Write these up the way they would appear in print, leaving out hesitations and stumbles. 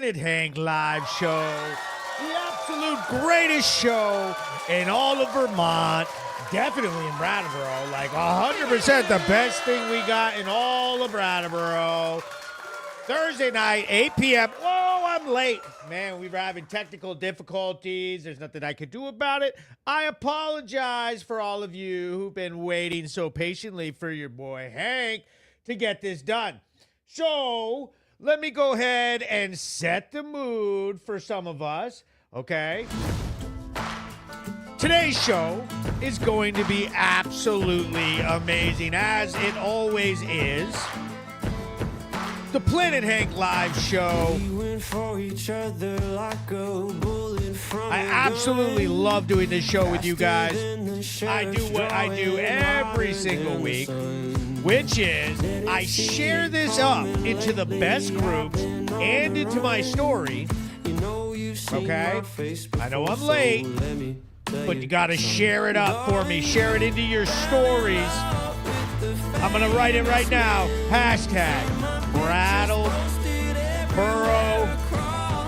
Planet Hank live show. The absolute greatest show in all of Vermont. Definitely in Brattleboro. Like 100% the best thing we got in all of Brattleboro. Thursday night, 8 p.m. Whoa, I'm late. Man, we were having technical difficulties. There's nothing I could do about it. I apologize for all of you who've been waiting so patiently for your boy Hank to get this done. So let me go ahead and set the mood for some of us, okay? Today's show is going to be absolutely amazing, as it always is. The Planet Hank live show. I absolutely love doing this show with you guys. I do what I do every single week, which is I share this up into the best groups and into my story. Okay? I know I'm late, but you got to share it up for me. Share it into your stories. I'm going to write it right now. Hashtag Brattleboro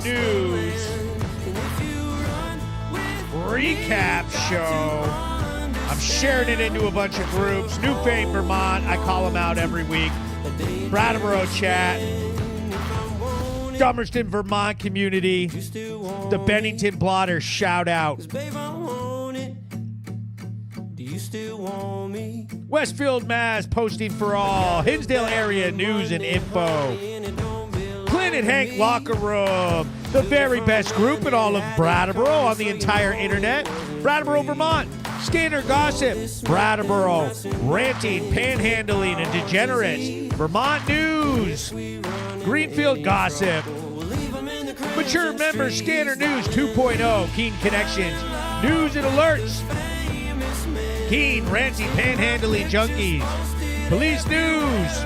News Recap Show. I'm sharing it into a bunch of groups. New Fame Vermont. I call them out every week. Brattleboro Chat. Dummerston Vermont Community. The Bennington Blotter Shout Out. Westfield, Mass. Posting for all. Hinsdale area news and info. Planet Hank Locker Room. The very best group in all of Brattleboro on the entire internet. Brattleboro, Vermont. Scanner Gossip. Brattleboro. Ranting, panhandling, and degenerates. Vermont News. Greenfield Gossip. Mature Member Scanner News 2.0. Keen Connections. News and Alerts. Keen, ranty, panhandling junkies. Police News.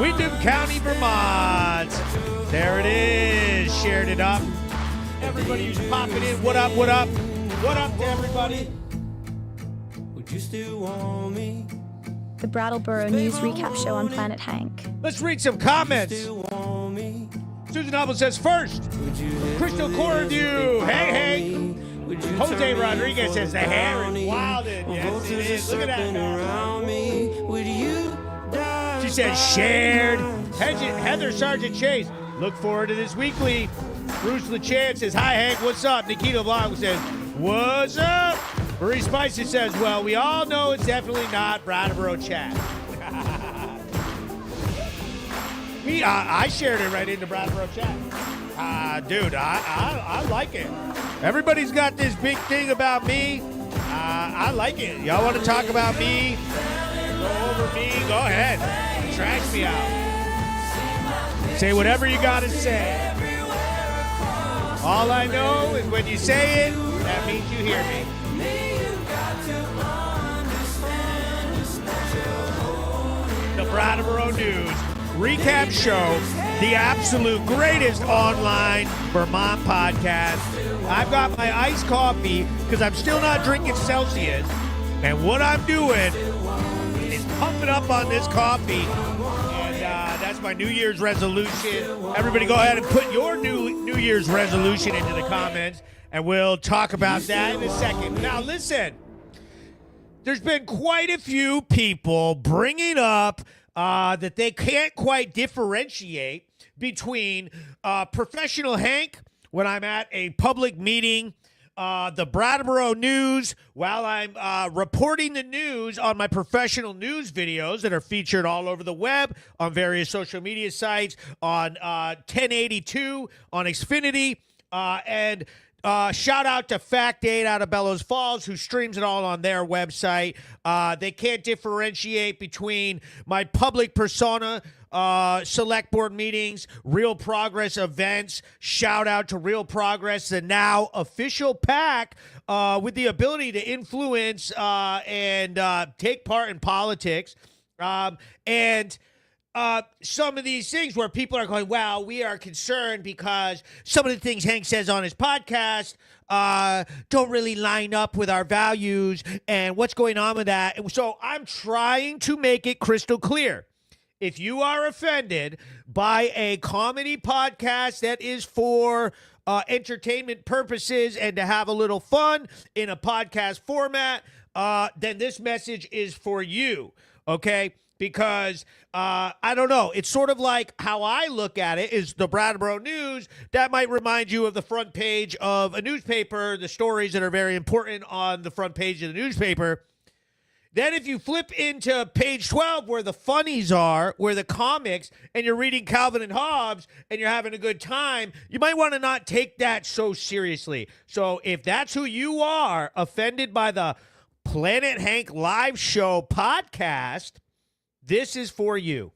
Windham County, Vermont. There it is. Shared it up. Everybody who's popping in. What up, what up? What up to everybody? Would you still want me? The Brattleboro News Recap Show on Planet Hank. Let's read some comments. Susan Hubble says, first, Crystal Core Review. Hey, hey. Jose Rodriguez says, the hair is wilded. Yes, it is. Look at that. She says, shared. Heather Sergeant Chase, look forward to this weekly. Bruce LeChan says, hi, Hank, what's up? Nikita Blanc says, what's up? Marie Spicer says, well, we all know it's definitely not Brattleboro Chat. I shared it right into Brattleboro Chat. Dude, I like it. Everybody's got this big thing about me. I like it. Y'all want to talk about me? Go over me? Go ahead. Trash me out. Say whatever you got to say. All I know is when you say it, that means you hear me. The Brattleboro News Recap Show, the absolute greatest online Vermont podcast. I've got my iced coffee because I'm still not drinking Celsius. And what I'm doing is pumping up on this coffee. And that's my New Year's resolution. Everybody go ahead and put your New Year's resolution into the comments. And we'll talk about that in a second. Now, listen. There's been quite a few people bringing up that they can't quite differentiate between professional Hank when I'm at a public meeting, the Brattleboro News while I'm reporting the news on my professional news videos that are featured all over the web on various social media sites, on 1082, on Xfinity, and shout out to Fact 8 out of Bellows Falls, who streams it all on their website. They can't differentiate between my public persona, select board meetings, Real Progress events. Shout out to Real Progress, the now official PAC with the ability to influence and take part in politics. And some of these things where people are going, well, we are concerned because some of the things Hank says on his podcast don't really line up with our values and what's going on with that. And so I'm trying to make it crystal clear. If you are offended by a comedy podcast that is for entertainment purposes and to have a little fun in a podcast format, then this message is for you, okay? Because, I don't know, it's sort of like how I look at it is the Brattleboro News. That might remind you of the front page of a newspaper, the stories that are very important on the front page of the newspaper. Then if you flip into page 12 where the funnies are, where the comics, and you're reading Calvin and Hobbes and you're having a good time, you might want to not take that so seriously. So if that's who you are, offended by the Planet Hank live show podcast, this is for you.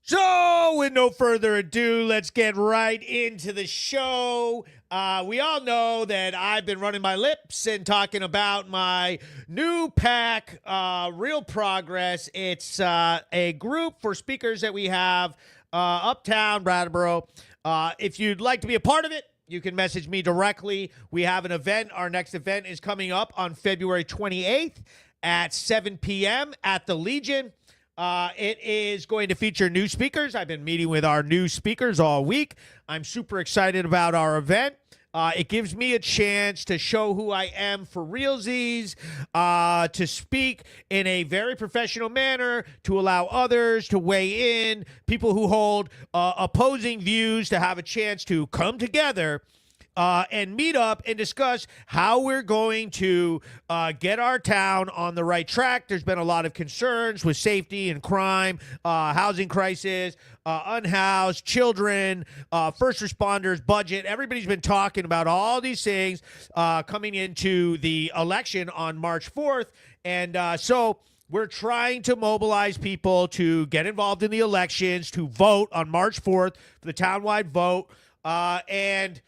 So, with no further ado, let's get right into the show. We all know that I've been running my lips and talking about my new pack, Real Progress. It's a group for speakers that we have uptown Brattleboro. If you'd like to be a part of it, you can message me directly. We have an event. Our next event is coming up on February 28th at 7 p.m. at the Legion. It is going to feature new speakers. I've been meeting with our new speakers all week. I'm super excited about our event. It gives me a chance to show who I am for realsies, to speak in a very professional manner, to allow others to weigh in, people who hold opposing views to have a chance to come together and meet up and discuss how we're going to get our town on the right track. There's been a lot of concerns with safety and crime, housing crisis, unhoused, children, first responders, budget. Everybody's been talking about all these things coming into the election on March 4th. And so we're trying to mobilize people to get involved in the elections, to vote on March 4th for the townwide vote, and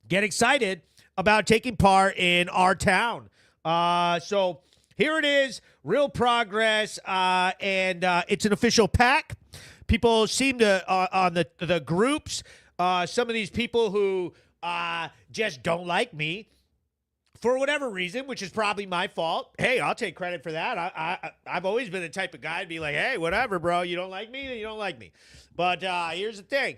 get excited about taking part in our town. So here it is, Real Progress, and it's an official pack. People seem to, on the groups, some of these people who just don't like me for whatever reason, which is probably my fault. Hey, I'll take credit for that. I've always been the type of guy to be like, hey, whatever, bro. You don't like me, then you don't like me. But here's the thing.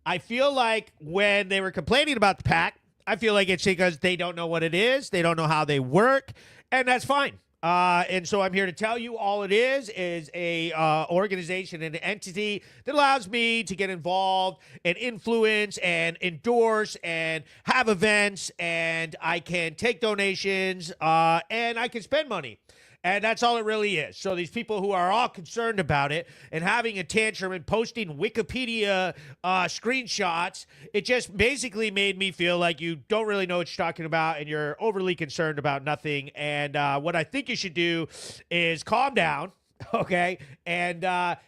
I feel like when they were complaining about the pack, I feel like it's because they don't know what it is. They don't know how they work, and that's fine. And so I'm here to tell you all it is a organization and an entity that allows me to get involved and influence and endorse and have events, and I can take donations and I can spend money. And that's all it really is. So these people who are all concerned about it and having a tantrum and posting Wikipedia screenshots, it just basically made me feel like you don't really know what you're talking about and you're overly concerned about nothing. And what I think you should do is calm down, okay, and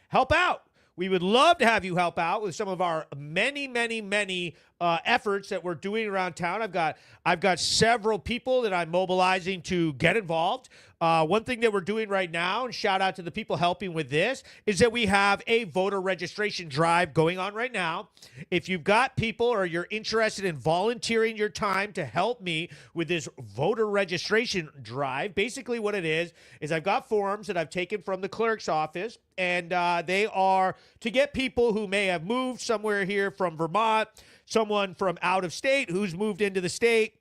help out. We would love to have you help out with some of our many efforts that we're doing around town. I've got several people that I'm mobilizing to get involved. One thing that we're doing right now, and shout out to the people helping with this, is that we have a voter registration drive going on right now. If you've got people or you're interested in volunteering your time to help me with this voter registration drive, basically what it is I've got forms that I've taken from the clerk's office, and they are to get people who may have moved somewhere here from Vermont, someone from out of state who's moved into the state,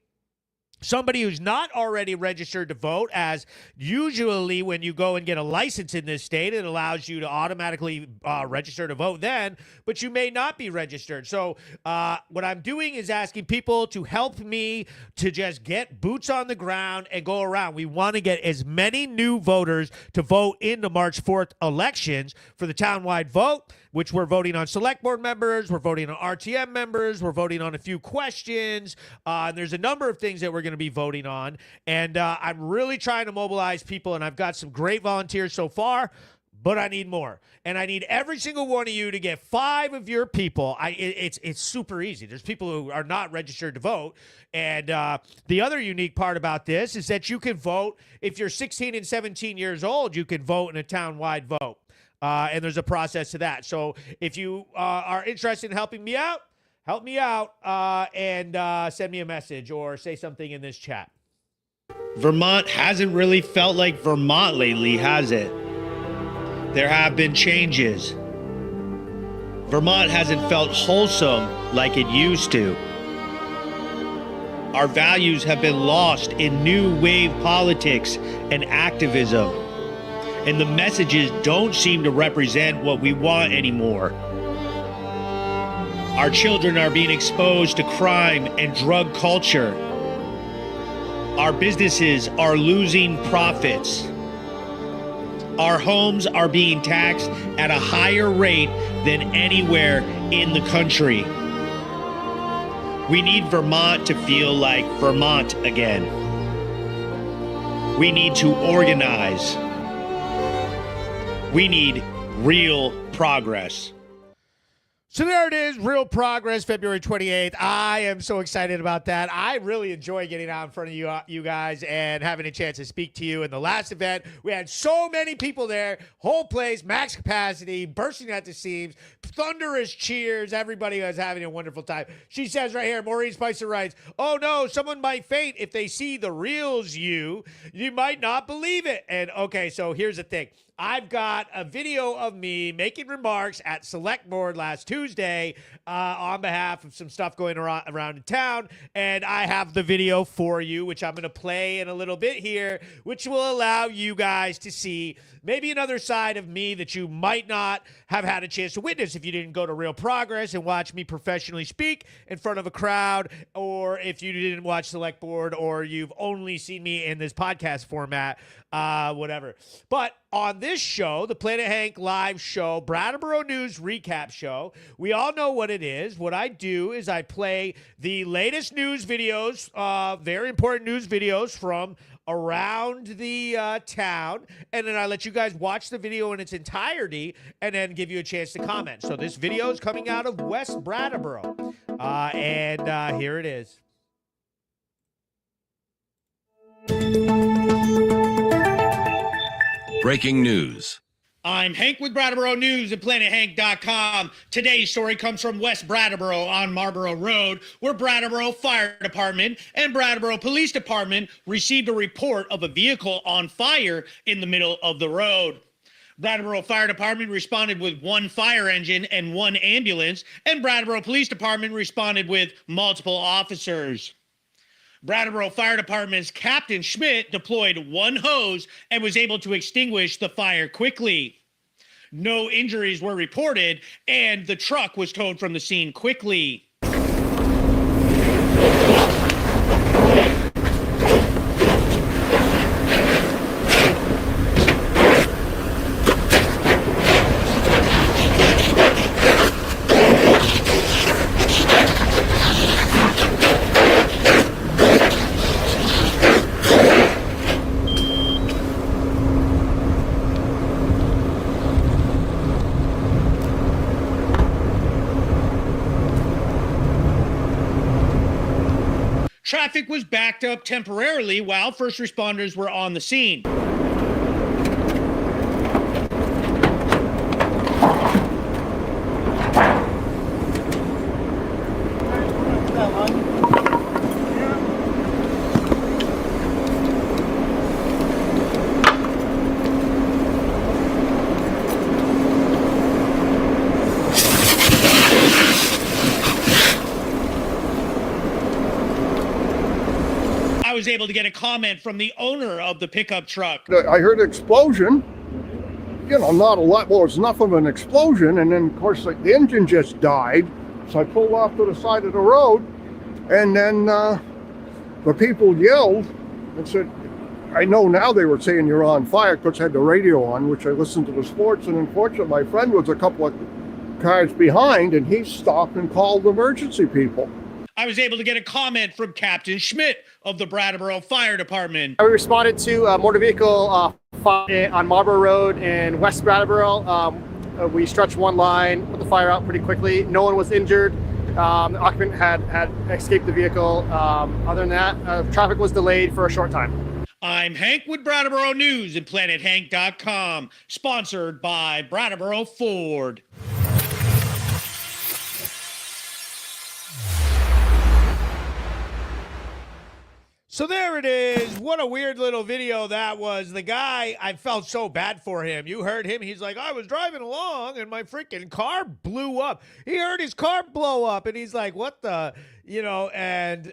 somebody who's not already registered to vote, as usually when you go and get a license in this state, it allows you to automatically register to vote then, but you may not be registered. So what I'm doing is asking people to help me to just get boots on the ground and go around. We want to get as many new voters to vote in the March 4th elections for the townwide vote, which we're voting on select board members, we're voting on RTM members, we're voting on a few questions, and there's a number of things that we're going to be voting on, and I'm really trying to mobilize people, and I've got some great volunteers so far, but I need more, and I need every single one of you to get 5 of your people. It's super easy. There's people who are not registered to vote, and the other unique part about this is that you can vote if you're 16 and 17 years old. You can vote in a townwide vote. And there's a process to that. So if you are interested in helping me out, help me out and send me a message or say something in this chat. Vermont hasn't really felt like Vermont lately, has it? There have been changes. Vermont hasn't felt wholesome like it used to. Our values have been lost in new wave politics and activism. And the messages don't seem to represent what we want anymore. Our children are being exposed to crime and drug culture. Our businesses are losing profits. Our homes are being taxed at a higher rate than anywhere in the country. We need Vermont to feel like Vermont again. We need to organize. We need real progress. So there it is, real progress, February 28th. I am so excited about that. I really enjoy getting out in front of you guys and having a chance to speak to you. In the last event, we had so many people there, whole place, max capacity, bursting at the seams, thunderous cheers. Everybody was having a wonderful time. She says right here, Maureen Spicer writes, "Oh no, someone might faint if they see the reals you. You might not believe it." And okay, so here's the thing. I've got a video of me making remarks at Select Board last Tuesday on behalf of some stuff going around in town, and I have the video for you, which I'm going to play in a little bit here, which will allow you guys to see maybe another side of me that you might not have had a chance to witness if you didn't go to Real Progress and watch me professionally speak in front of a crowd, or if you didn't watch Select Board, or you've only seen me in this podcast format, whatever. But on this show, the Planet Hank live show, Brattleboro News Recap Show, we all know what it is. What I do is I play the latest news videos, very important news videos from around the town, and then I let you guys watch the video in its entirety and then give you a chance to comment. So this video is coming out of West Brattleboro, and here it is. Breaking news. I'm Hank with Brattleboro News at PlanetHank.com. Today's story comes from West Brattleboro on Marlboro Road, where Brattleboro Fire Department and Brattleboro Police Department received a report of a vehicle on fire in the middle of the road. Brattleboro Fire Department responded with 1 fire engine and 1 ambulance, and Brattleboro Police Department responded with multiple officers. Brattleboro Fire Department's Captain Schmidt deployed 1 hose and was able to extinguish the fire quickly. No injuries were reported, and the truck was towed from the scene quickly. Traffic was backed up temporarily while first responders were on the scene. I to get a comment from the owner of the pickup truck. I heard an explosion. Not a lot. Well, it's enough of an explosion. And then, of course, the engine just died. So I pulled off to the side of the road. And then the people yelled and said, I know now they were saying you're on fire, because I had the radio on, which I listened to the sports. And unfortunately, my friend was a couple of cars behind, and he stopped and called emergency people. I was able to get a comment from Captain Schmidt of the Brattleboro Fire Department. We responded to a motor vehicle fire on Marlboro Road in West Brattleboro. We stretched one line, put the fire out pretty quickly. No one was injured. The occupant had escaped the vehicle. Other than that, traffic was delayed for a short time. I'm Hank with Brattleboro News and PlanetHank.com, sponsored by Brattleboro Ford. So there it is. What a weird little video that was. The guy, I felt so bad for him. You heard him. He's like, I was driving along and my freaking car blew up. He heard his car blow up and he's like, what the, and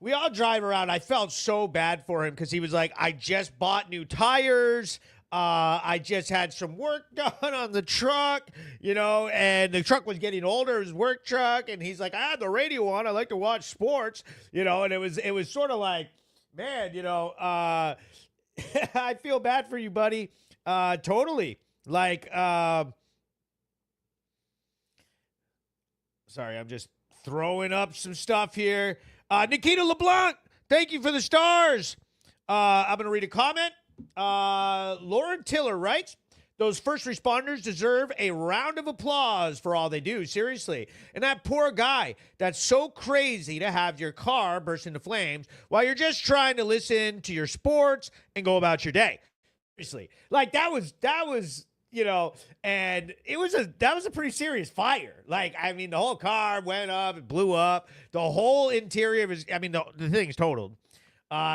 we all drive around. I felt so bad for him because he was like, I just bought new tires. I just had some work done on the truck, and the truck was getting older, his work truck. And he's like, I had the radio on. I like to watch sports, and it was sort of like, man, I feel bad for you, buddy. Totally. Like, sorry, I'm just throwing up some stuff here. Nikita LeBlanc, thank you for the stars. I'm going to read a comment. Lauren Tiller writes, those first responders deserve a round of applause for all they do. Seriously. And that poor guy, that's so crazy to have your car burst into flames while you're just trying to listen to your sports and go about your day. Seriously. Like that was, and that was a pretty serious fire. Like, I mean, the whole car went up, it blew up. The whole interior was, the thing's totaled.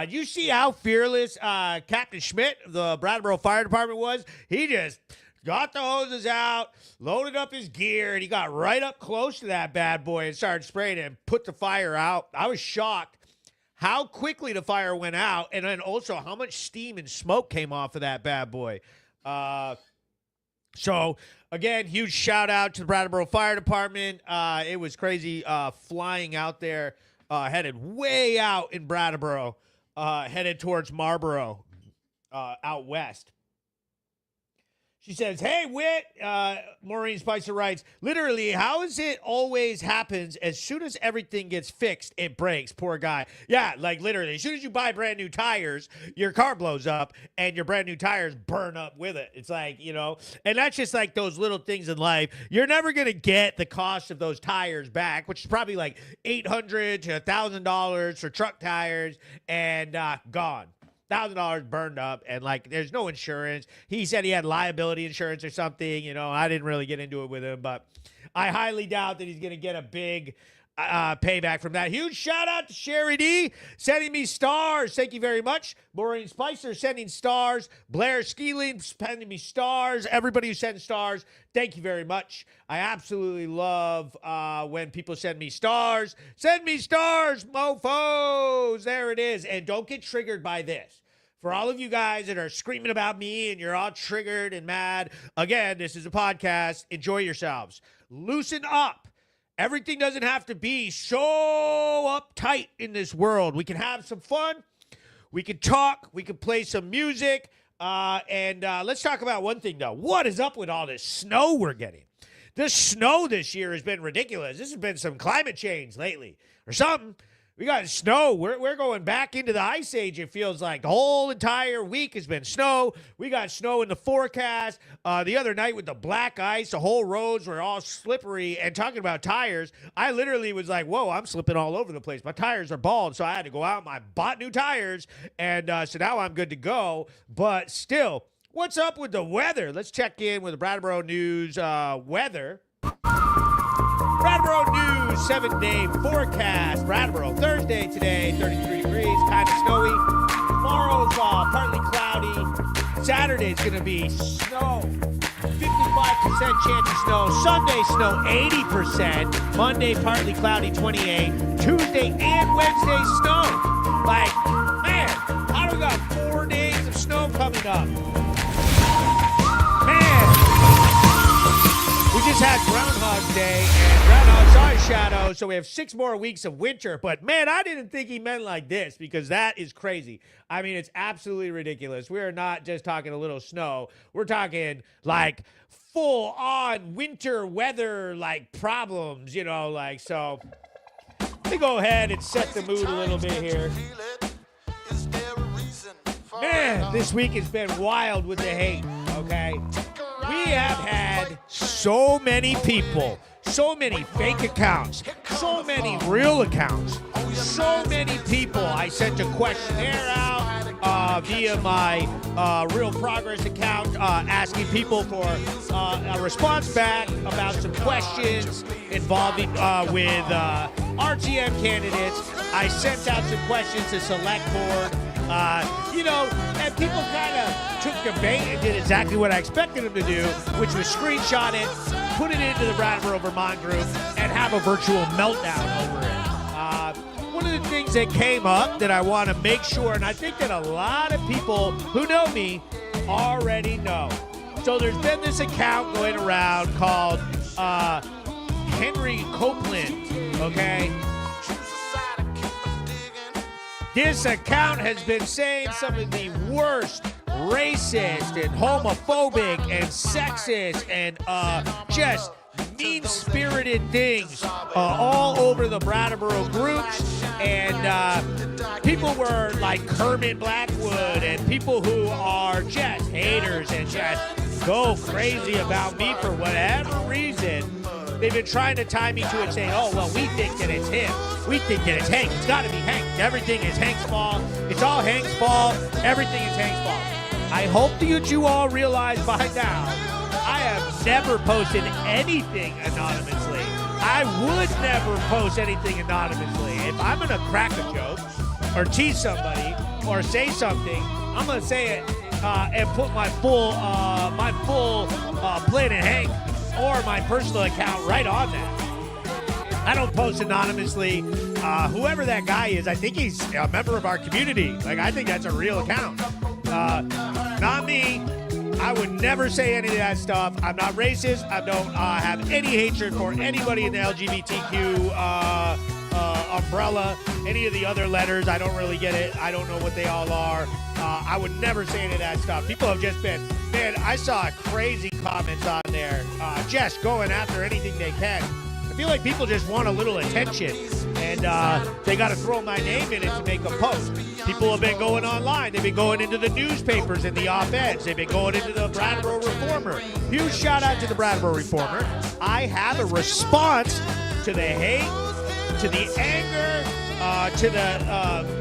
You see how fearless Captain Schmidt of the Brattleboro Fire Department was? He just got the hoses out, loaded up his gear, and he got right up close to that bad boy and started spraying it and put the fire out. I was shocked how quickly the fire went out, and then also how much steam and smoke came off of that bad boy. So, again, huge shout-out to the Brattleboro Fire Department. It was crazy flying out there, headed way out in Brattleboro. Headed towards Marlboro, out west. She says, hey, Whit, Maureen Spicer writes, literally, how is it always happens as soon as everything gets fixed, it breaks, poor guy. Yeah, like literally, as soon as you buy brand new tires, your car blows up and your brand new tires burn up with it. It's like, and that's just like those little things in life. You're never going to get the cost of those tires back, which is probably like $800 to $1,000 for truck tires, and gone. $1,000 burned up, and like there's no insurance. He said he had liability insurance or something. I didn't really get into it with him, but I highly doubt that he's going to get a big payback from that. Huge shout out to Sherry D sending me stars. Thank you very much. Maureen Spicer sending stars. Blair Skeeling sending me stars. Everybody who sends stars, thank you very much. I absolutely love when people send me stars. Send me stars, mofos. There it is. And don't get triggered by this. For all of you guys that are screaming about me and you're all triggered and mad, again, this is a podcast. Enjoy yourselves. Loosen up. Everything doesn't have to be so uptight in this world. We can have some fun. We can talk. We can play some music. And let's talk about one thing, though. What is up with all this snow we're getting? This snow this year has been ridiculous. This has been some climate change lately or something. We got snow. We're going back into the ice age, it feels like. The whole entire week has been snow. We got snow in the forecast. The other night with the black ice, the whole roads were all slippery. And talking about tires, I literally was like, whoa, I'm slipping all over the place. My tires are bald, so I had to go out and I bought new tires. And so now I'm good to go. But still, what's up with the weather? Let's check in with the Brattleboro News weather. Brattleboro News 7-day forecast. Brattleboro Thursday today, 33 degrees, kind of snowy. Tomorrow's partly cloudy. Saturday's going to be snow. 55% 5% chance of snow. Sunday, snow 80%. Monday, partly cloudy, 28. Tuesday and Wednesday, snow. Like, man, how do we got 4 days of snow coming up? Man, we just had Groundhog Day, and Groundhog saw his shadow, so we have 6 more weeks of winter. But, man, I didn't think he meant like this, because that is crazy. I mean, it's absolutely ridiculous. We are not just talking a little snow. We're talking, like, full-on winter weather, like, problems, you know, like, so let me go ahead and set the mood a little bit here. Man, this week has been wild with the hate, okay? We have had so many people, so many fake accounts, so many real accounts, so many people. I sent a questionnaire out via my Real Progress account asking people for a response back about some questions involving with RTM candidates. I sent out some questions to Select Board. You know, and people kind of took the bait and did exactly what I expected them to do, which was screenshot it, put it into the Brattleboro Vermont group, and have a virtual meltdown over it. One of the things that came up that I want to make sure, and I think that a lot of people who know me already know. So there's been this account going around called Henry Copeland, okay? This account has been saying some of the worst racist and homophobic and sexist and just mean-spirited things all over the Brattleboro groups. And people were like Kermit Blackwood and people who are just haters and just go crazy about me for whatever reason. They've been trying to tie me to it, saying, oh, well, we think that it's him. We think that it's Hank. It's got to be Hank. Everything is Hank's fault. It's all Hank's fault. Everything is Hank's fault. I hope that you all realize by now, I have never posted anything anonymously. I would never post anything anonymously. If I'm going to crack a joke or tease somebody or say something, I'm going to say it and put my full Planet Hank or my personal account right on that. I don't post anonymously. Whoever that guy is, I think he's a member of our community. Like, I think that's a real account. Not me. I would never say any of that stuff. I'm not racist. I don't have any hatred for anybody in the LGBTQ umbrella. Any of the other letters, I don't really get it. I don't know what they all are. I would never say any of that stuff. People have just been, man, I saw crazy comments on there, just going after anything they can. I feel like people just want a little attention, and they got to throw my name in it to make a post. People have been going online. They've been going into the newspapers and the op-eds. They've been going into the Brattleboro Reformer. Huge shout out to the Brattleboro Reformer. I have a response to the hate, to the anger, to the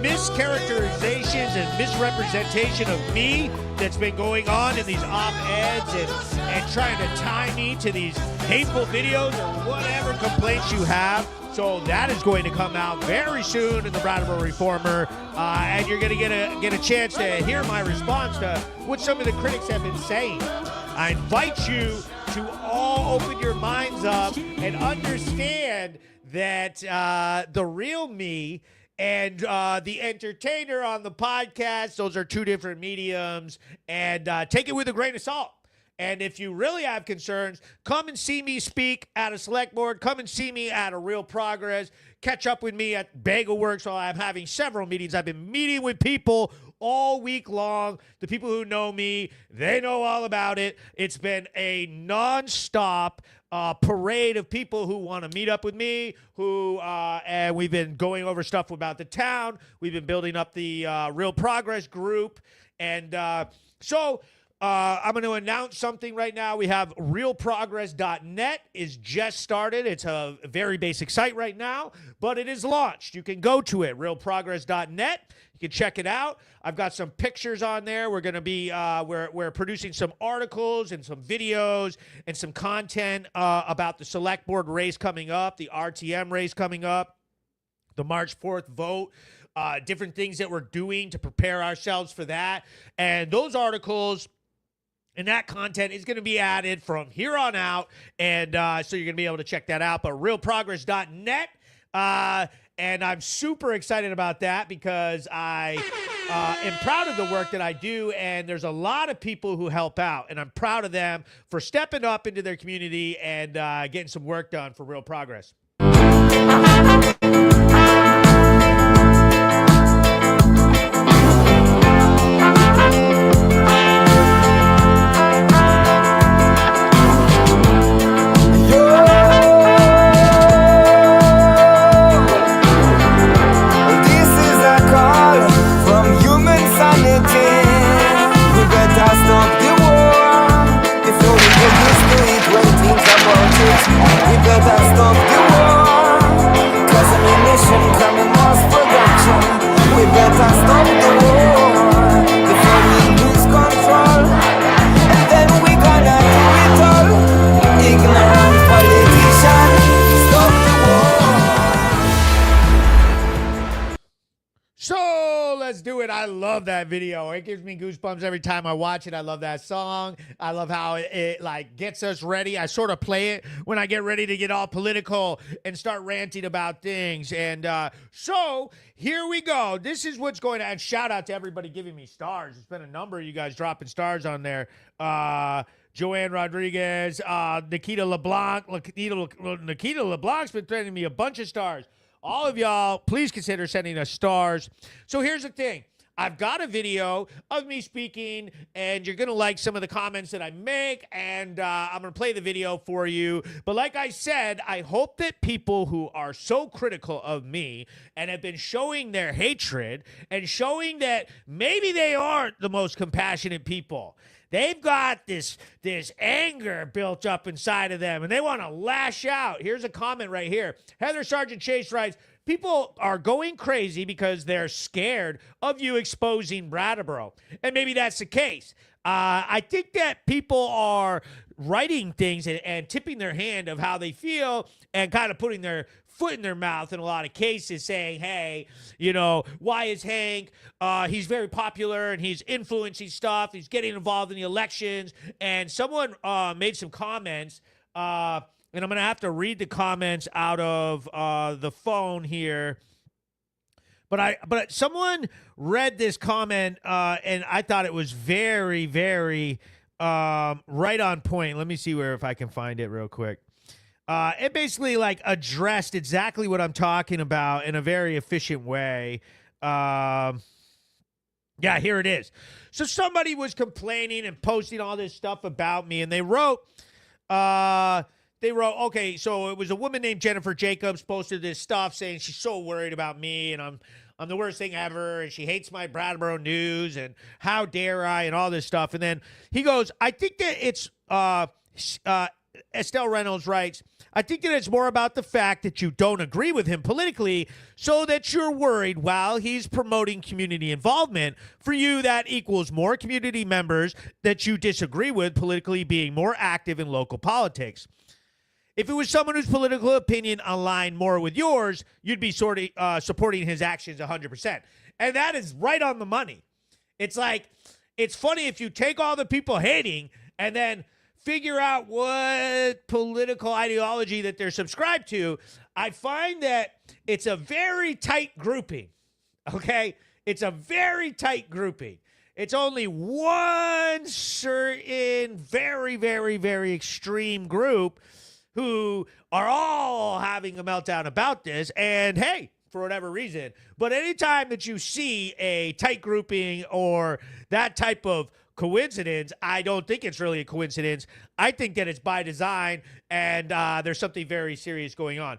mischaracterizations and misrepresentation of me that's been going on in these op-eds and trying to tie me to these hateful videos or whatever complaints you have. So that is going to come out very soon in the Brattleboro Reformer, and you're going to get a chance to hear my response to what some of the critics have been saying. I invite you to all open your minds up and understand that the real me and the entertainer on the podcast, those are two different mediums, and take it with a grain of salt. And if you really have concerns, come and see me speak at a select board. Come and see me at a Real Progress. Catch up with me at Bagel Works while I'm having several meetings. I've been meeting with people all week long. The people who know me, they know all about it. It's been a nonstop parade of people who want to meet up with me, and we've been going over stuff about the town. We've been building up the Real Progress group. And so I'm going to announce something right now. We have realprogress.net is just started. It's a very basic site right now, but it is launched. You can go to it, realprogress.net. You can check it out. I've got some pictures on there. We're going to be we're producing some articles and some videos and some content about the select board race coming up, the RTM race coming up, the March 4th vote. Different things that we're doing to prepare ourselves for that. And those articles And that content is going to be added from here on out. And so you're going to be able to check that out. But realprogress.net. And I'm super excited about that because I am proud of the work that I do. And there's a lot of people who help out. And I'm proud of them for stepping up into their community and getting some work done for Real Progress. Let's do it. I love that video. It gives me goosebumps every time I watch it. I love that song. I love how it like gets us ready. I sort of play it when I get ready to get all political and start ranting about things. And so here we go. This is what's going on. Shout out to everybody giving me stars. It's been a number of you guys dropping stars on there. Joanne Rodriguez, Nikita LeBlanc. Nikita LeBlanc's been sending me a bunch of stars. All of y'all, please consider sending us stars. So here's the thing. I've got a video of me speaking, and you're going to like some of the comments that I make, and I'm going to play the video for you. But like I said, I hope that people who are so critical of me and have been showing their hatred and showing that maybe they aren't the most compassionate people. They've got this anger built up inside of them, and they want to lash out. Here's a comment right here. Heather Sergeant Chase writes, people are going crazy because they're scared of you exposing Brattleboro. And maybe that's the case. I think that people are writing things and tipping their hand of how they feel and kind of putting their foot in their mouth in a lot of cases, saying, hey, you know, why is Hank? He's very popular and he's influencing stuff. He's getting involved in the elections. And someone made some comments, and I'm going to have to read the comments out of the phone here. But someone read this comment, and I thought it was very, very right on point. Let me see if I can find it real quick. It basically like addressed exactly what I'm talking about in a very efficient way. Yeah, here it is. So somebody was complaining and posting all this stuff about me, and they wrote, okay, so it was a woman named Jennifer Jacobs posted this stuff saying she's so worried about me, and I'm the worst thing ever, and she hates my Brattleboro news, and how dare I, and all this stuff. And then he goes, I think that it's, Estelle Reynolds writes, I think that it's more about the fact that you don't agree with him politically so that you're worried while he's promoting community involvement. For you, that equals more community members that you disagree with politically being more active in local politics. If it was someone whose political opinion aligned more with yours, you'd be supporting his actions 100%. And that is right on the money. It's like, it's funny if you take all the people hating and then figure out what political ideology that they're subscribed to. I find that it's a very tight grouping, okay? It's a very tight grouping. It's only one certain very, very, very extreme group who are all having a meltdown about this, and hey, for whatever reason. But anytime that you see a tight grouping or that type of coincidence, I don't think it's really a coincidence. I think that it's by design, and there's something very serious going on.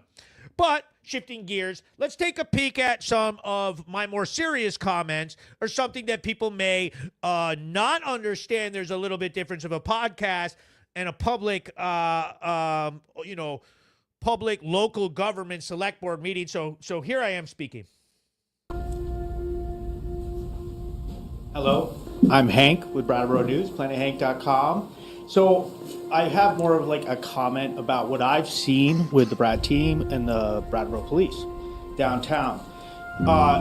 But shifting gears, let's take a peek at some of my more serious comments, or something that people may not understand. There's a little bit difference of a podcast and a public, public local government select board meeting. So here I am speaking. Hello, I'm Hank with Brattleboro News, PlanetHank.com. So I have more of like a comment about what I've seen with the Brat team and the Brattleboro Police downtown.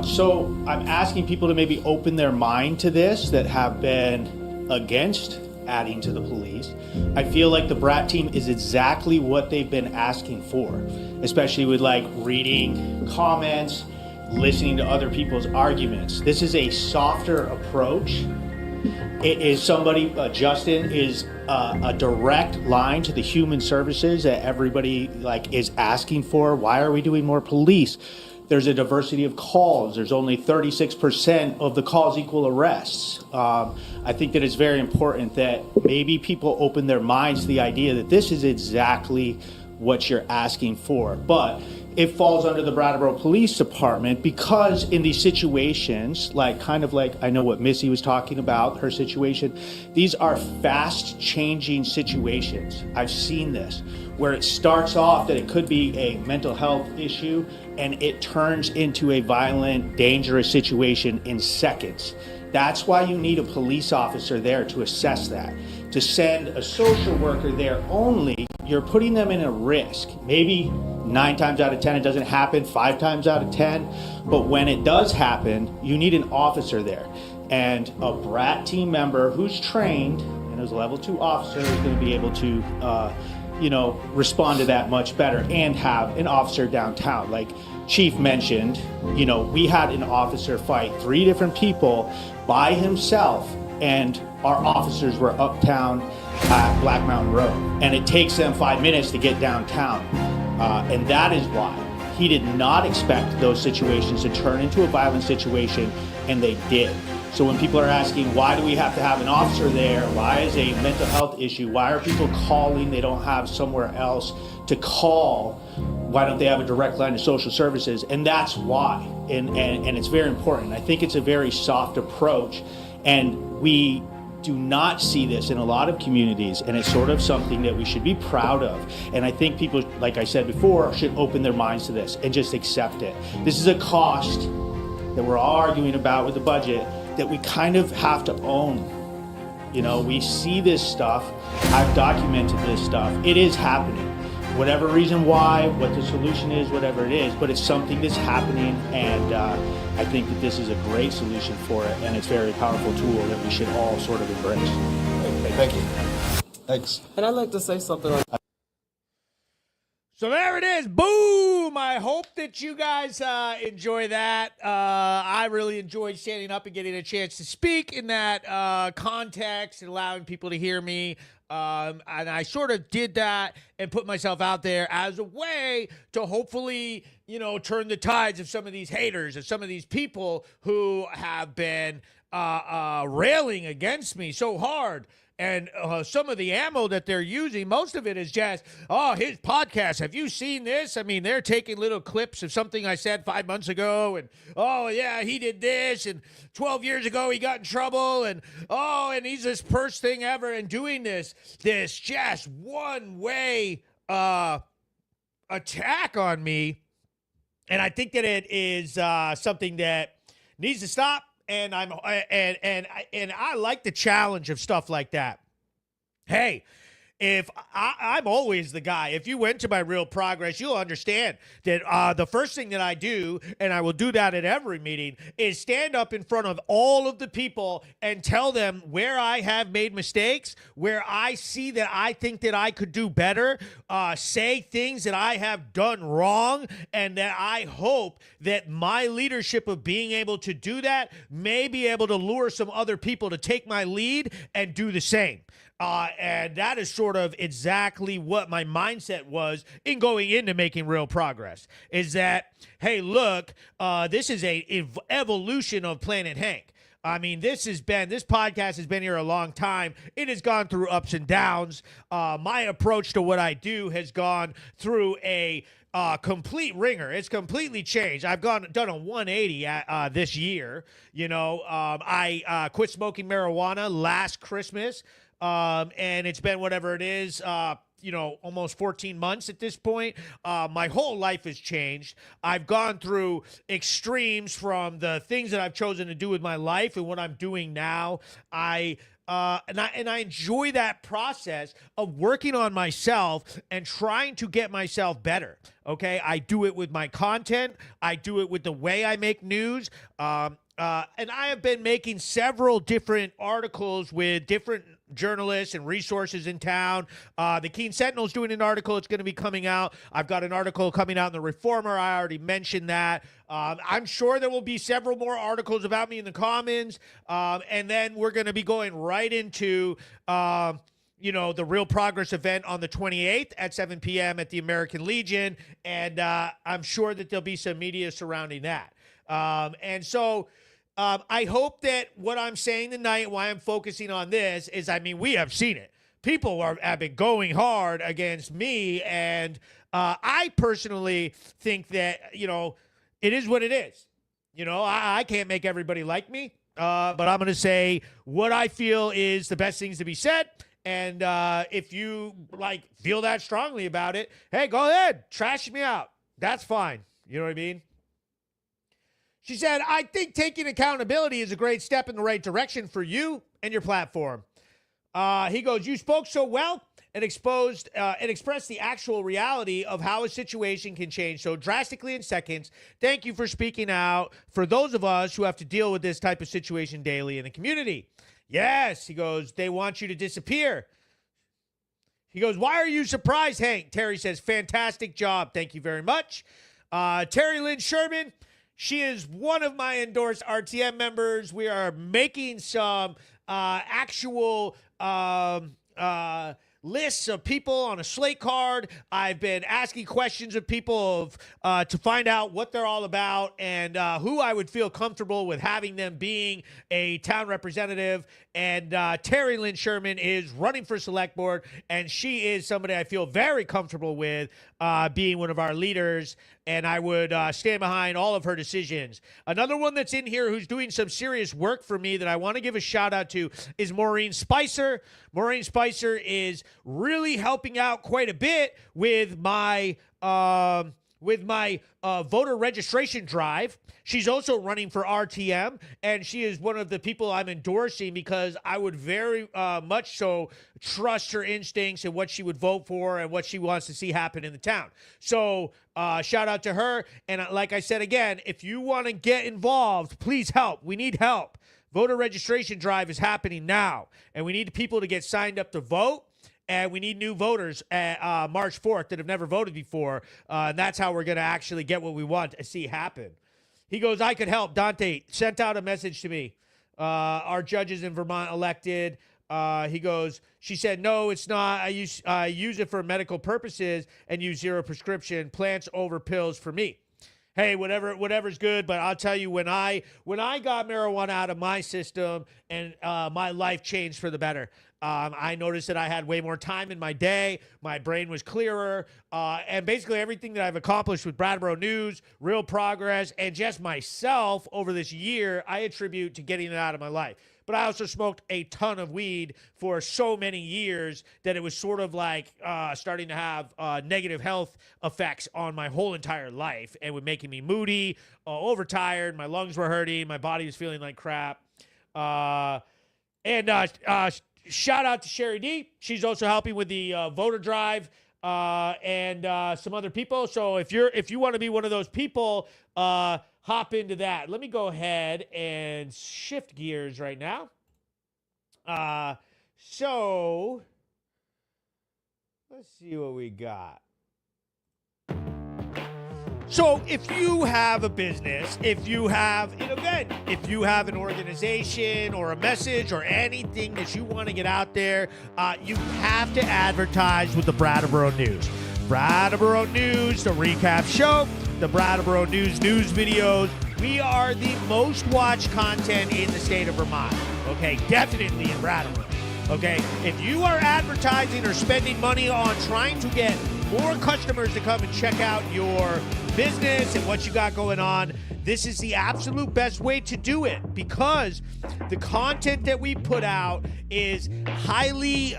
So I'm asking people to maybe open their mind to this, that have been against adding to the police. I feel like the Brat team is exactly what they've been asking for, especially with like reading comments, listening to other people's arguments. This is a softer approach. It is somebody, Justin is a direct line to the human services that everybody like is asking for. Why are we doing more police? There's a diversity of calls. There's only 36% of the calls equal arrests. I think that it's very important that maybe people open their minds to the idea that this is exactly what you're asking for. But it falls under the Brattleboro Police Department because in these situations, like kind of like I know what Missy was talking about, her situation, these are fast changing situations. I've seen this where it starts off that it could be a mental health issue and it turns into a violent, dangerous situation in seconds. That's why you need a police officer there to assess that. To send a social worker there only, you're putting them in a risk. Maybe 9 times out of 10 it doesn't happen, 5 times out of 10, but when it does happen, you need an officer there. And a Brat team member who's trained and is a level 2 officer is going to be able to respond to that much better and have an officer downtown. Like Chief mentioned, we had an officer fight 3 different people by himself, and our officers were uptown at Black Mountain Road, and it takes them 5 minutes to get downtown. And that is why he did not expect those situations to turn into a violent situation, and they did. So when people are asking, why do we have to have an officer there? Why is a mental health issue? Why are people calling? They don't have somewhere else to call. Why don't they have a direct line to social services? And that's why. And it's very important. I think it's a very soft approach. And we do not see this in a lot of communities, and it's sort of something that we should be proud of. And I think people, like I said before, should open their minds to this and just accept it. This is a cost that we're all arguing about with the budget that we kind of have to own. We see this stuff. I've documented this stuff. It is happening. Whatever reason why, what the solution is, whatever it is, but it's something that's happening, and I think that this is a great solution for it, and it's a very powerful tool that we should all sort of embrace. Okay, thank you. Thanks. And I'd like to say something like So there it is. Boom. I hope that you guys enjoy that. I really enjoyed standing up and getting a chance to speak in that context and allowing people to hear me. And I sort of did that and put myself out there as a way to hopefully, turn the tides of some of these haters and some of these people who have been railing against me so hard. And some of the ammo that they're using, most of it is just, his podcast. Have you seen this? I mean, they're taking little clips of something I said 5 months ago. And, yeah, he did this. And 12 years ago, he got in trouble. And, and he's this first thing ever. And doing this just one-way attack on me. And I think that it is something that needs to stop. And I like the challenge of stuff like that. Hey, if I'm always the guy. If you went to my Real Progress, you'll understand that the first thing that I do, and I will do that at every meeting, is stand up in front of all of the people and tell them where I have made mistakes, where I see that I think that I could do better, say things that I have done wrong, and that I hope that my leadership of being able to do that may be able to lure some other people to take my lead and do the same. And that is sort of exactly what my mindset was in going into making Real Progress, is that, hey, look, this is a evolution of Planet Hank. I mean, this podcast has been here a long time. It has gone through ups and downs. My approach to what I do has gone through a complete ringer. It's completely changed. I've done a 180 this year. I quit smoking marijuana last Christmas. And it's been whatever it is, almost 14 months at this point. My whole life has changed. I've gone through extremes from the things that I've chosen to do with my life and what I'm doing now. And I enjoy that process of working on myself and trying to get myself better. Okay. I do it with my content. I do it with the way I make news. And I have been making several different articles with different journalists and resources in town. The Keene Sentinel's doing an article. It's going to be coming out. I've got an article coming out in the Reformer. I already mentioned that. I'm sure there will be several more articles about me in the Commons. And then we're going to be going right into the Real Progress event on the 28th at 7 p.m. at the American Legion. And I'm sure that there'll be some media surrounding that. I hope that what I'm saying tonight, why I'm focusing on this, is, we have seen it. People have been going hard against me, and I personally think that, it is what it is. I can't make everybody like me, but I'm going to say what I feel is the best things to be said. And if you feel that strongly about it, hey, go ahead, trash me out. That's fine. You know what I mean? She said, I think taking accountability is a great step in the right direction for you and your platform. He goes, you spoke so well and expressed the actual reality of how a situation can change so drastically in seconds. Thank you for speaking out for those of us who have to deal with this type of situation daily in the community. Yes, he goes, they want you to disappear. He goes, why are you surprised, Hank? Terry says, fantastic job. Thank you very much. Terry Lynn Sherman, she is one of my endorsed RTM members. We are making some actual lists of people on a slate card. I've been asking questions of people to find out what they're all about and who I would feel comfortable with having them being a town representative. And Terry Lynn Sherman is running for select board, and she is somebody I feel very comfortable with being one of our leaders, and I would stand behind all of her decisions. Another one that's in here who's doing some serious work for me that I want to give a shout out to is Maureen Spicer. Maureen Spicer is really helping out quite a bit with my voter registration drive. She's also running for RTM, and she is one of the people I'm endorsing because I would very much so trust her instincts and what she would vote for and what she wants to see happen in the town. So shout out to her. And like I said again, if you want to get involved, please help. We need help. Voter registration drive is happening now, and we need people to get signed up to vote. And we need new voters at March 4th that have never voted before. And that's how we're going to actually get what we want to see happen. He goes, I could help. Dante sent out a message to me. Our judges in Vermont elected. He goes, she said, no, it's not. I use it for medical purposes and use zero prescription plants over pills for me. Hey, whatever's good, but I'll tell you, when I got marijuana out of my system and my life changed for the better. I noticed that I had way more time in my day. My brain was clearer. And basically everything that I've accomplished with Brattleboro News, Real Progress, and just myself over this year, I attribute to getting it out of my life. But I also smoked a ton of weed for so many years that it was sort of like starting to have negative health effects on my whole entire life, and was making me moody, overtired, my lungs were hurting, my body was feeling like crap. Shout out to Sherry D. She's also helping with the voter drive and some other people. So if you want to be one of those people, hop into that. Let me go ahead and shift gears right now. So let's see what we got. So if you have a business, if you have an event, if you have an organization or a message or anything that you want to get out there, you have to advertise with the Brattleboro News. Brattleboro News, the recap show, the Brattleboro News videos. We are the most watched content in the state of Vermont. Okay, definitely in Brattleboro. Okay, if you are advertising or spending money on trying to get more customers to come and check out your business and what you got going on, this is the absolute best way to do it, because the content that we put out is highly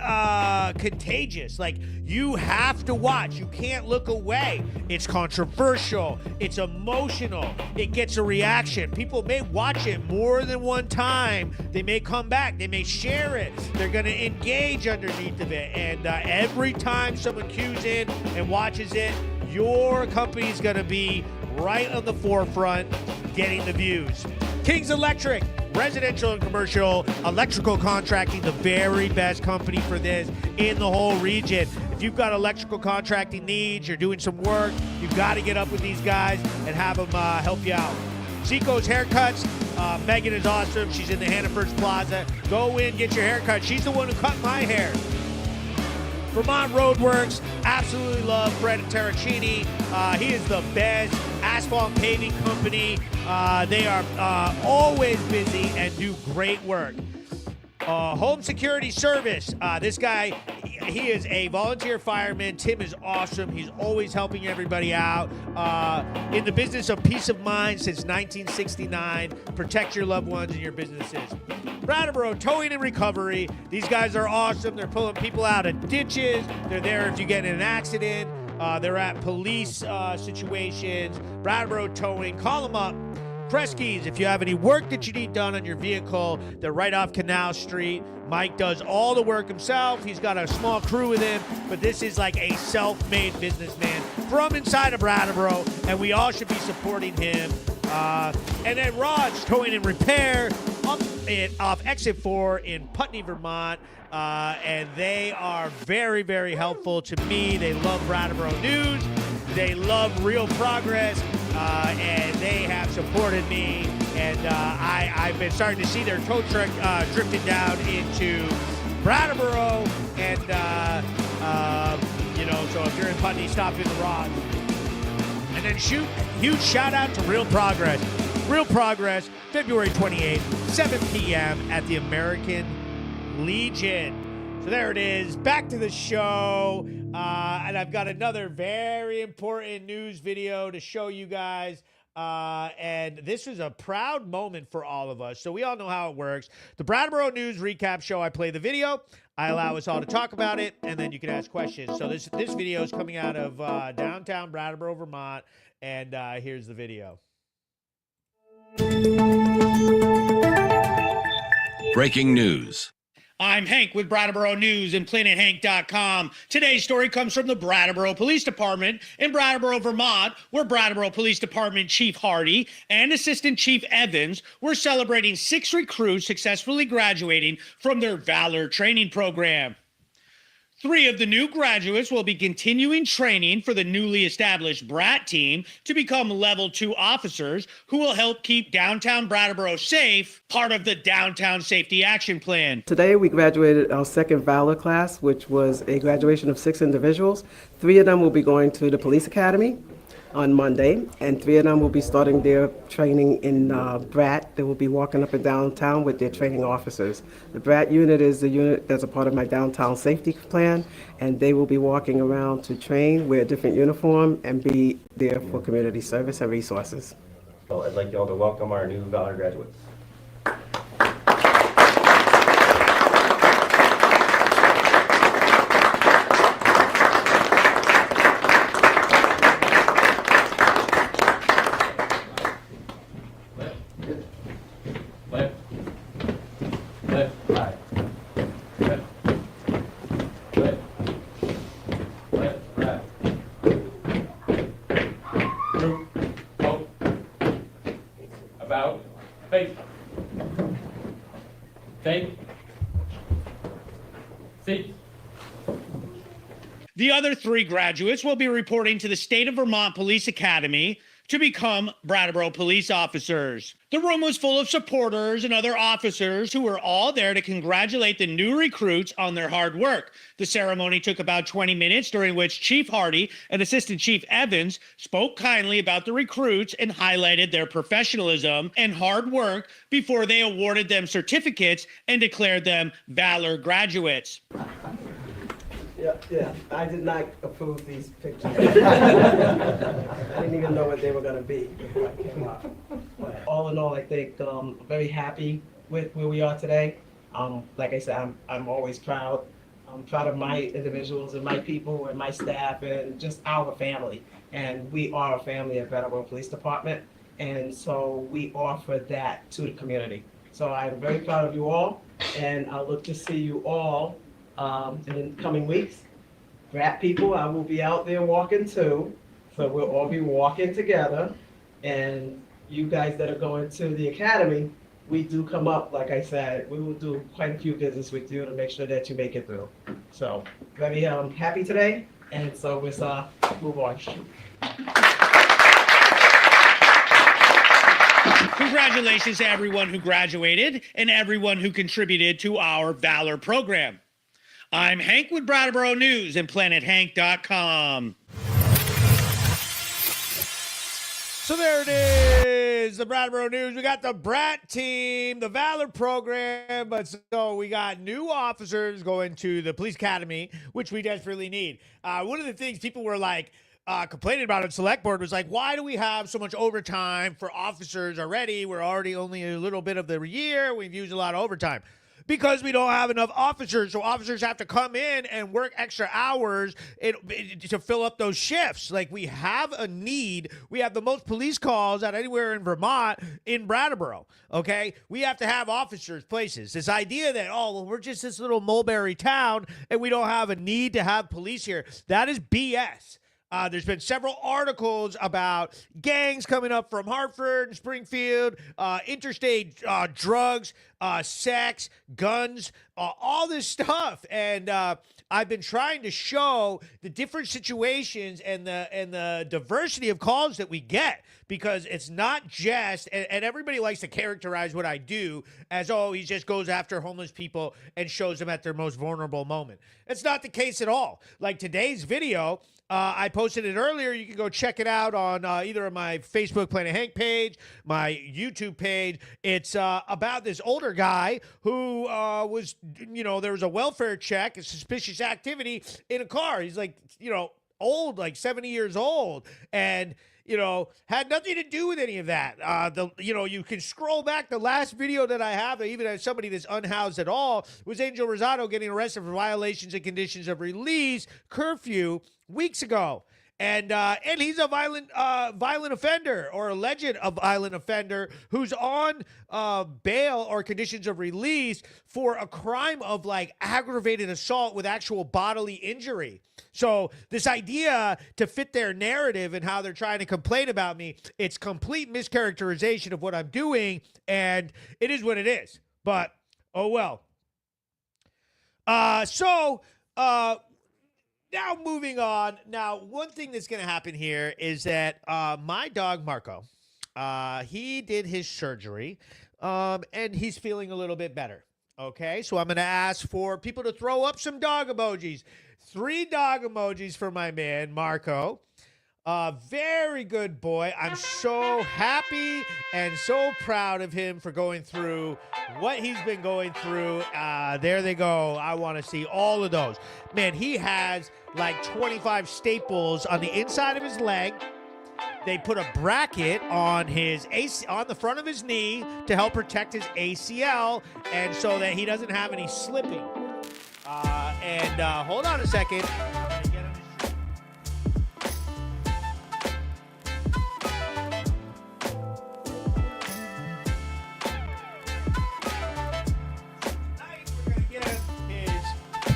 contagious. Like, you have to watch. You can't look away. It's controversial. It's emotional. It gets a reaction. People may watch it more than one time. They may come back. They may share it. They're going to engage underneath of it. And every time someone cues in and watches it, your company's going to be right on the forefront getting the views. Kings Electric, residential and commercial electrical contracting, the very best company for this in the whole region. If you've got electrical contracting needs, you're doing some work, you've got to get up with these guys and have them help you out. Zico's Haircuts. Megan is awesome. She's in the Hannaford's Plaza. Go in, get your haircut. She's the one who cut my hair. Vermont Roadworks. Absolutely love Fred Terracini. He is the best asphalt paving company. They are always busy and do great work. Home Security Service. This guy, he is a volunteer fireman. Tim is awesome. He's always helping everybody out. In the business of peace of mind since 1969. Protect your loved ones and your businesses. Brattleboro Towing and Recovery. These guys are awesome. They're pulling people out of ditches. They're there if you get in an accident. They're at police situations. Brattleboro Towing. Call them up. Kresge, if you have any work that you need done on your vehicle, they're right off Canal Street. Mike does all the work himself. He's got a small crew with him, but this is like a self-made businessman from inside of Brattleboro, and we all should be supporting him. And then Rod's Towing and Repair off Exit 4 in Putney, Vermont. And they are very, very helpful to me. They love Brattleboro News. They love Real Progress. And they have supported me. And I've been starting to see their tow truck drifting down into Brattleboro. And, so if you're in Putney, stop in the Rod. And then huge shout out to Real Progress. Real Progress, February 28th, 7 p.m. at the American Legion. So there it is. Back to the show. And I've got another very important news video to show you guys. And this is a proud moment for all of us. So we all know how it works. The Brattleboro News Recap Show, I play the video. I allow us all to talk about it, and then you can ask questions. So this video is coming out of downtown Brattleboro, Vermont. And here's the video. Breaking news. I'm Hank with Brattleboro News and PlanetHank.com. Today's story comes from the Brattleboro Police Department in Brattleboro, Vermont, where Brattleboro Police Department Chief Hardy and Assistant Chief Evans were celebrating 6 recruits successfully graduating from their Valor training program. 3 of the new graduates will be continuing training for the newly established BRAT team to become Level 2 officers who will help keep downtown Brattleboro safe, part of the Downtown Safety Action Plan. Today we graduated our second Valor class, which was a graduation of 6 individuals. 3 of them will be going to the police academy on Monday, and 3 of them will be starting their training in BRAT. They will be walking up and downtown with their training officers. The BRAT unit is the unit that's a part of my downtown safety plan, and they will be walking around to train, wear a different uniform, and be there for community service and resources. So I'd like y'all to welcome our new Valor graduates. The other 3 graduates will be reporting to the State of Vermont Police Academy to become Brattleboro police officers. The room was full of supporters and other officers who were all there to congratulate the new recruits on their hard work. The ceremony took about 20 minutes, during which Chief Hardy and Assistant Chief Evans spoke kindly about the recruits and highlighted their professionalism and hard work before they awarded them certificates and declared them Valor graduates. Yeah, I did not approve these pictures. I didn't even know what they were going to be before I came up. But all in all, I think I'm very happy with where we are today. Like I said, I'm always proud. I'm proud of my individuals and my people and my staff and just our family. And we are a family at Brattleboro Police Department. And so we offer that to the community. So I'm very proud of you all, and I look to see you all in the coming weeks. BRAT people, I will be out there walking too. So we'll all be walking together. And you guys that are going to the academy we do come up, like I said, we will do quite a few visits with you to make sure that you make it through. So very happy today, and so let's move on. Congratulations to everyone who graduated and everyone who contributed to our Valor program. I'm Hank with Brattleboro News and PlanetHank.com. So there it is, the Brattleboro News. We got the Brat team, the Valor program, but so we got new officers going to the police academy, which we desperately need. One of the things people were like complaining about at Select Board was like, why do we have so much overtime for officers already? We're already only a little bit of the year. We've used a lot of overtime. Because we don't have enough officers, so officers have to come in and work extra hours to fill up those shifts. Like, we have a need. We have the most police calls out anywhere in Vermont in Brattleboro, okay? We have to have officers places. This idea that, oh, well, we're just this little mulberry town and we don't have a need to have police here, that is BS. There's been several articles about gangs coming up from Hartford and Springfield, interstate drugs, sex, guns, all this stuff. And I've been trying to show the different situations and the diversity of calls that we get, because it's not just, and everybody likes to characterize what I do as, oh, he just goes after homeless people and shows them at their most vulnerable moment. It's not the case at all. Like today's video, I posted it earlier. You can go check it out on either of my Facebook Planet Hank page, my YouTube page. It's about this older guy who was, there was a welfare check, a suspicious activity in a car. He's like, old, like 70 years old. And, had nothing to do with any of that. You can scroll back. The last video that I have, even as somebody that's unhoused at all, was Angel Rosado getting arrested for violations and conditions of release, curfew, weeks ago. And he's a violent offender, or alleged a violent offender, who's on bail or conditions of release for a crime of like aggravated assault with actual bodily injury. So this idea to fit their narrative and how they're trying to complain about me, it's complete mischaracterization of what I'm doing, and it is what it is. But oh well. Now moving on. Now, one thing that's going to happen here is that my dog Marco, he did his surgery, and he's feeling a little bit better. Okay, so I'm going to ask for people to throw up some dog emojis. 3 dog emojis for my man Marco. Very good boy. I'm so happy and so proud of him for going through what he's been going through. There they go. I want to see all of those. Man, he has like 25 staples on the inside of his leg. They put a bracket on his on the front of his knee to help protect his ACL, and so that he doesn't have any slipping. Hold on a second.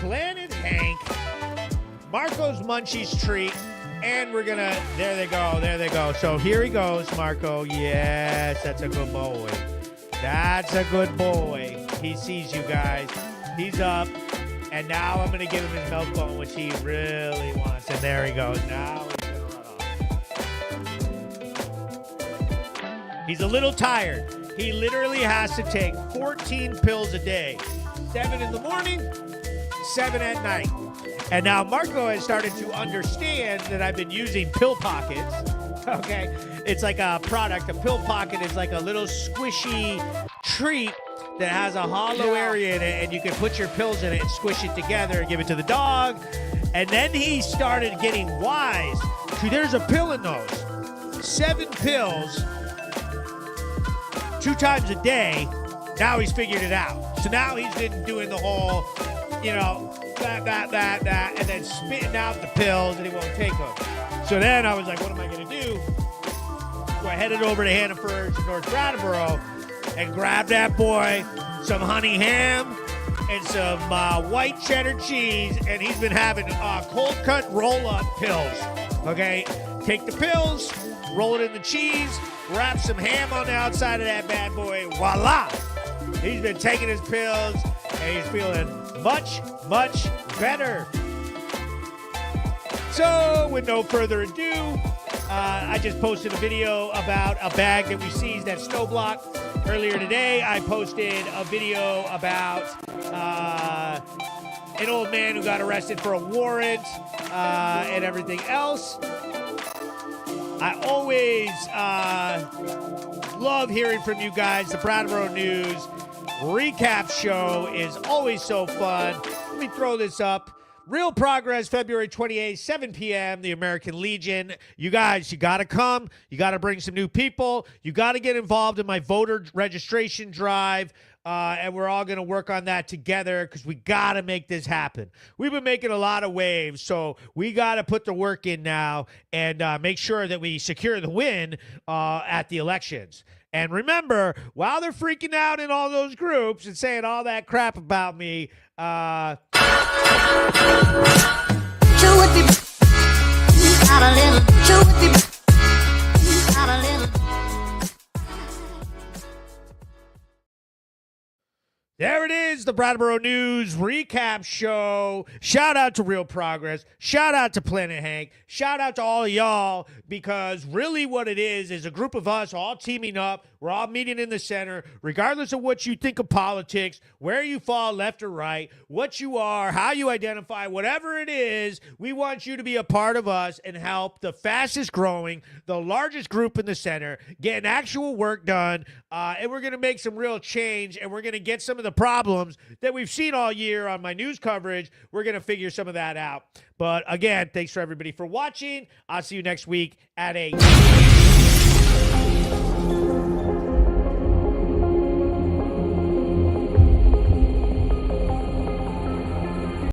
Planet Hank, Marco's Munchies treat, and we're gonna, there they go. So here he goes, Marco. Yes, that's a good boy. That's a good boy. He sees you guys. He's up, and now I'm gonna give him his milk bone, which he really wants, and there he goes. Now he's gonna run off. He's a little tired. He literally has to take 14 pills a day, 7 in the morning, 7 at night. And now Marco has started to understand that I've been using pill pockets. Okay, it's like a product. A pill pocket is like a little squishy treat that has a hollow area in it, and you can put your pills in it and squish it together and give it to the dog. And then he started getting wise. See, there's a pill in those. 7 pills, 2 times a day. Now he's figured it out. So now he's been doing the whole, that, and then spitting out the pills, and he won't take them. So then I was like, what am I going to do? So I headed over to Hannaford, North Brattleboro, and grabbed that boy some honey ham and some white cheddar cheese, and he's been having cold cut roll-up pills. Okay, take the pills, roll it in the cheese, wrap some ham on the outside of that bad boy. Voila! He's been taking his pills, and he's feeling much, much better. So, with no further ado, I just posted a video about a bag that we seized at Snow Block. Earlier today, I posted a video about an old man who got arrested for a warrant and everything else. I always love hearing from you guys. The Brattleboro News recap show is always so fun. Let me throw this up. Real Progress, February 28th, 7 p.m., the American Legion. You guys, you got to come. You got to bring some new people. You got to get involved in my voter registration drive, and we're all going to work on that together because we got to make this happen. We've been making a lot of waves, so we got to put the work in now and make sure that we secure the win at the elections. And remember, while they're freaking out in all those groups and saying all that crap about me, there it is, the Brattleboro News recap show. Shout out to Real Progress. Shout out to Planet Hank. Shout out to all of y'all, because really what it is a group of us all teaming up. We're all meeting in the center, regardless of what you think of politics, where you fall left or right, what you are, how you identify, whatever it is. We want you to be a part of us and help the fastest growing, the largest group in the center, getting actual work done. And we're going to make some real change, and we're going to get some of the problems that we've seen all year on my news coverage. We're going to figure some of that out. But again, thanks for everybody for watching. I'll see you next week at 8.